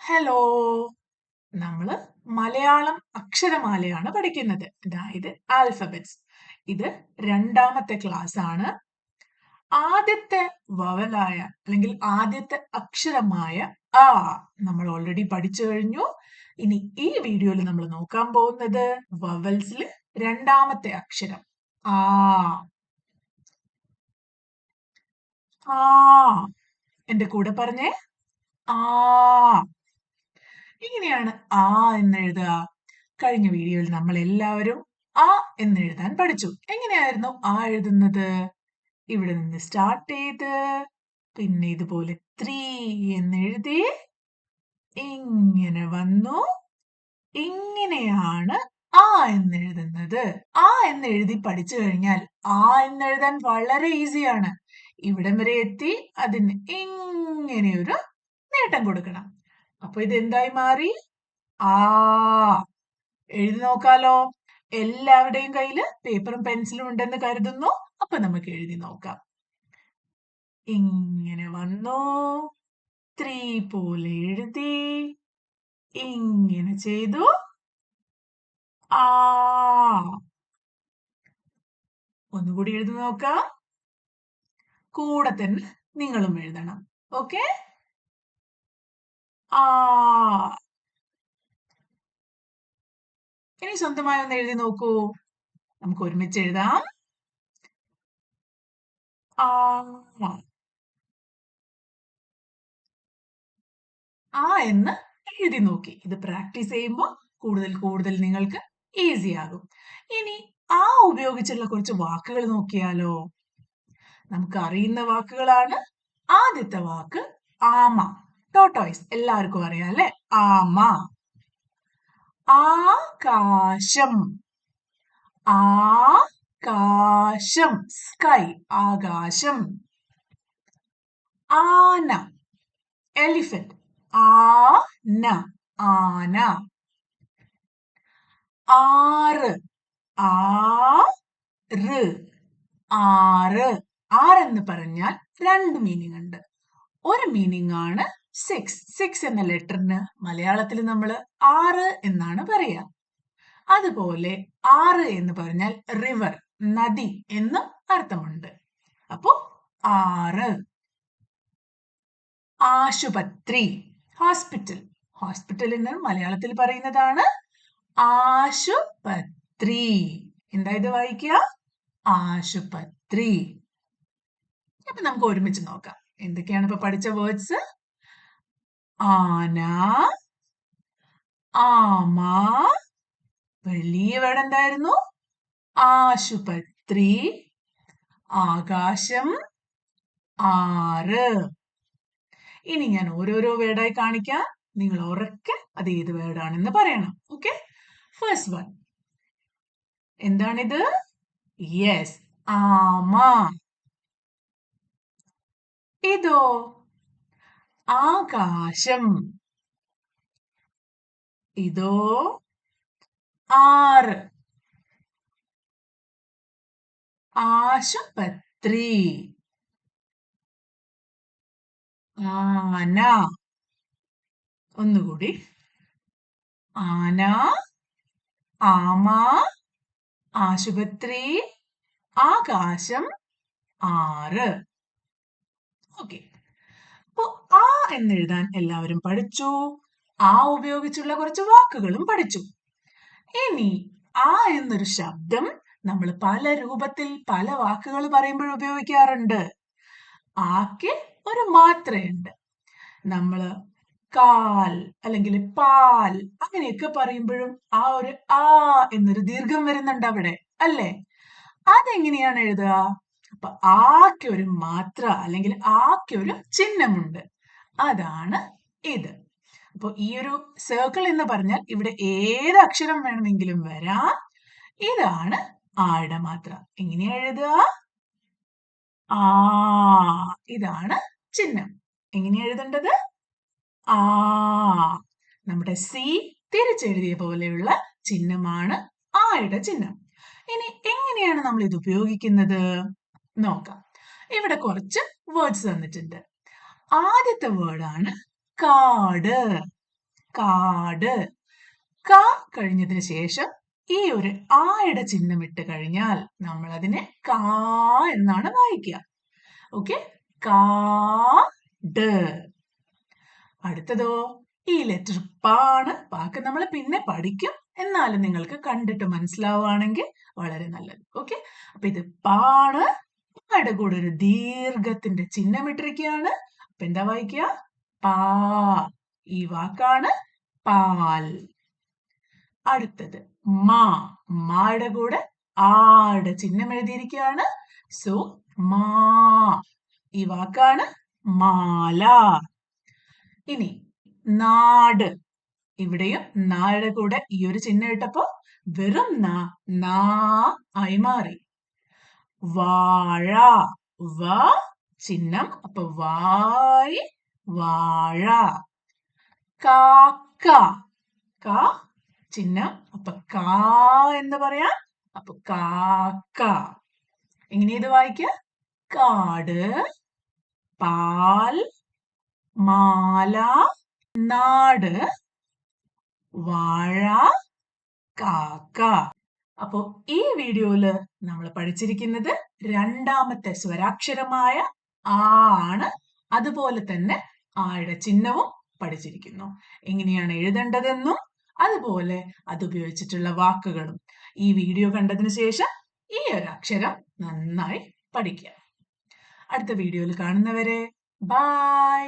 Hello നമ്മള് മലയാളം അക്ഷരമാലയാണ് പഠിക്കുന്നത്, അതായത് ആൽഫബറ്റ്സ്. ഇത് രണ്ടാമത്തെ ക്ലാസ് ആണ്. ആദ്യത്തെ വവലായ അല്ലെങ്കിൽ ആദ്യത്തെ അക്ഷരമായ ആ നമ്മൾ ഓൾറെഡി പഠിച്ചു കഴിഞ്ഞു. ഇനി ഈ വീഡിയോയിൽ നമ്മൾ നോക്കാൻ പോകുന്നത് വവൽസിൽ രണ്ടാമത്തെ അക്ഷരം ആ. ആ എന്റെ കൂടെ പറഞ്ഞേ, ആ. ഇങ്ങനെയാണ് ആ എന്നെഴുതുക. കഴിഞ്ഞ വീഡിയോയിൽ നമ്മൾ എല്ലാവരും ആ എന്നെഴുതാൻ പഠിച്ചു. എങ്ങനെയായിരുന്നു ആ എഴുതുന്നത്? ഇവിടെ നിന്ന് സ്റ്റാർട്ട് ചെയ്ത് പിന്നെ ഇതുപോലെ 3 എന്നെഴുതി ഇങ്ങനെ വന്നു. ഇങ്ങനെയാണ് ആ എന്നെഴുതുന്നത്. ആ എന്നെഴുതി പഠിച്ചു കഴിഞ്ഞാൽ ആ എന്നെഴുതാൻ വളരെ ഈസിയാണ്. ഇവിടം വരെ എത്തി അതിന് ഇങ്ങനെ ഒരു നീട്ടം കൊടുക്കണം. അപ്പൊ ഇത് എന്തായി മാറി? ആ. എഴുതി നോക്കാലോ. എല്ലാവരുടെയും കയ്യില് പേപ്പറും പെൻസിലും ഉണ്ടെന്ന് കരുതുന്നു. അപ്പൊ നമുക്ക് എഴുതി നോക്കാം. ഇങ്ങനെ വന്നു, 3 പോലെ എഴുതി, ഇങ്ങനെ ചെയ്തു, ആ. ഒന്നുകൂടി എഴുതി നോക്കാം. കൂടെ തന്നെ നിങ്ങളും എഴുതണം. ഓക്കെ? ആ. ഇനി സ്വന്തമായി ഒന്ന് എഴുതി നോക്കൂ. നമുക്ക് ഒരുമിച്ച് എഴുതാം. ആ. ആ എന്ന് എഴുതി നോക്കി. ഇത് പ്രാക്ടീസ് ചെയ്യുമ്പോൾ കൂടുതൽ കൂടുതൽ നിങ്ങൾക്ക് ഈസി ആകും. ഇനി ആ ഉപയോഗിച്ചുള്ള കുറച്ച് വാക്കുകൾ നോക്കിയാലോ. നമുക്ക് അറിയുന്ന വാക്കുകളാണ്. ആദ്യത്തെ വാക്ക് ആമ, ടോട്ടോയ്സ്. എല്ലാവർക്കും അറിയാം അല്ലെ? ആമ. ആകാശം, ആകാശം, സ്കൈ, ആകാശം. ആന, എലിഫന്റ്, ആന, ആന. ആറ്, ആറ്, ആറ്. ആറെന്ന് പറഞ്ഞാൽ രണ്ട് മീനിങ് ഉണ്ട്. ഒരു മീനിങ് ആണ് 6. 6 എന്ന ലെറ്ററിന് മലയാളത്തിൽ നമ്മൾ 6 എന്നാണ് പറയാ. അതുപോലെ 6 എന്ന് പറഞ്ഞാൽ റിവർ, നദി എന്നും അർത്ഥമുണ്ട്. അപ്പോ 6. ആശുപത്രി, ഹോസ്പിറ്റൽ. ഹോസ്പിറ്റൽ എന്ന് മലയാളത്തിൽ പറയുന്നതാണ് ആശുപത്രി. എന്താ ഇത് വായിക്കുക? ആശുപത്രി. അപ്പൊ നമുക്ക് ഒരുമിച്ച് നോക്കാം. എന്തൊക്കെയാണ് ഇപ്പൊ പഠിച്ച വേർഡ്സ്? ആന, ആമ, വലിയ വേർഡ് എന്തായിരുന്നു? ആശുപത്രി, ആകാശം, ആറ്. ഇനി ഞാൻ ഓരോരോ വേർഡായി കാണിക്കാം. നിങ്ങൾ ഉറക്കെ അത് ഏത് വേർഡാണെന്ന് പറയണം. ഓക്കെ? ഫസ്റ്റ് വൺ എന്താണിത്? യെസ്, ആമ. ഇതോ? ആകാശം. ഇതോ? ആറ്. ആശുപത്രി. ആന. ഒന്നുകൂടി. ആന, ആമ, ആശുപത്രി, ആകാശം, ആറ്. ഓക്കെ. അപ്പോ ആ എന്നെഴുതാൻ എല്ലാവരും പഠിച്ചു. ആ ഉപയോഗിച്ചുള്ള കുറച്ച് വാക്കുകളും പഠിച്ചു. ഇനി ആ എന്നൊരു ശബ്ദം നമ്മൾ പല രൂപത്തിൽ പല വാക്കുകൾ പറയുമ്പോൾ ഉപയോഗിക്കാറുണ്ട്. ആക്ക് ഒരു മാത്രയുണ്ട്. നമ്മള് കാൽ അല്ലെങ്കിൽ പാൽ അങ്ങനെയൊക്കെ പറയുമ്പോഴും ആ ഒരു ആ എന്നൊരു ദീർഘം വരുന്നുണ്ട് അവിടെ, അല്ലേ? അതെങ്ങനെയാണ് എഴുതുക? അപ്പൊ ആക്ക് ഒരു മാത്ര അല്ലെങ്കിൽ ആക്ക് ഒരു ചിഹ്നമുണ്ട്. അതാണ് ഇത്. അപ്പൊ ഈ ഒരു സർക്കിൾ എന്ന് പറഞ്ഞാൽ ഇവിടെ ഏത് അക്ഷരം വേണമെങ്കിലും വരാം. ഇതാണ് ആയുടെ മാത്ര. എങ്ങനെയാ എഴുതുക? ആ. ഇതാണ് ചിഹ്നം. എങ്ങനെയാ എഴുതേണ്ടത്? ആ. നമ്മുടെ സി തിരിച്ചെഴുതിയ പോലെയുള്ള ചിഹ്നമാണ് ആയുടെ ചിഹ്നം. ഇനി എങ്ങനെയാണ് നമ്മൾ ഇത് ഉപയോഗിക്കുന്നത് നോക്കാം. ഇവിടെ കുറച്ച് വേർഡ്സ് തന്നിട്ടുണ്ട്. ആദ്യത്തെ വേർഡാണ് കാട്. കാട്. ക കഴിഞ്ഞതിന് ശേഷം ഈ ഒരു ആയുടെ ചിഹ്നം ഇട്ട് കഴിഞ്ഞാൽ നമ്മൾ അതിനെ കാ എന്നാണ് വായിക്കുക. ഓക്കെ, കാട്. അടുത്തതോ ഈ ലെറ്റർ പാണ്. വാക്ക് നമ്മൾ പിന്നെ പഠിക്കും, എന്നാലും നിങ്ങൾക്ക് കണ്ടിട്ട് മനസ്സിലാവുകയാണെങ്കിൽ വളരെ നല്ലത്. ഓക്കെ, അപ്പൊ ഇത് പാണ്. പാടെ കൂടെ ഒരു ദീർഘത്തിന്റെ ചിഹ്നം ഇട്ടിരിക്കുകയാണ്. അപ്പൊ എന്താ വായിക്കുക? പാ. ഈ വാക്കാണ് പാൽ. അടുത്തത് മാ. മായുടെ കൂടെ ആടെ ചിഹ്നം എഴുതിയിരിക്കുകയാണ്. സോ മാ. ഈ വാക്കാണ് മാല. ഇനി നാട്. ഇവിടെയും നായുടെ കൂടെ ഈ ഒരു ചിഹ്നം ഇട്ടപ്പോ വെറും നാ ആയി മാറി. വാഴ. വ ചിഹ്നം, അപ്പൊ വായി വാഴ. കാക്ക. ക ചിഹ്നം, അപ്പൊ കാ എന്ന് പറയാം. അപ്പൊ കാക്ക. എങ്ങനെ ഇത് വായിക്കുക? കാട്, പാൽ, മാല, നാട്, വാഴ, കാക്ക. അപ്പോ ഈ വീഡിയോയില് നമ്മൾ പഠിച്ചിരിക്കുന്നത് രണ്ടാമത്തെ സ്വരാക്ഷരമായ ആ ആണ്. അതുപോലെ തന്നെ ആയുടെ ചിഹ്നവും പഠിച്ചിരിക്കുന്നു. എങ്ങനെയാണ് എഴുതേണ്ടതെന്നും അതുപോലെ അതുപയോഗിച്ചിട്ടുള്ള വാക്കുകളും. ഈ വീഡിയോ കണ്ടതിന് ശേഷം ഈ ഒരു അക്ഷരം നന്നായി പഠിക്കുക. അടുത്ത വീഡിയോയിൽ കാണുന്നവരെ ബൈ.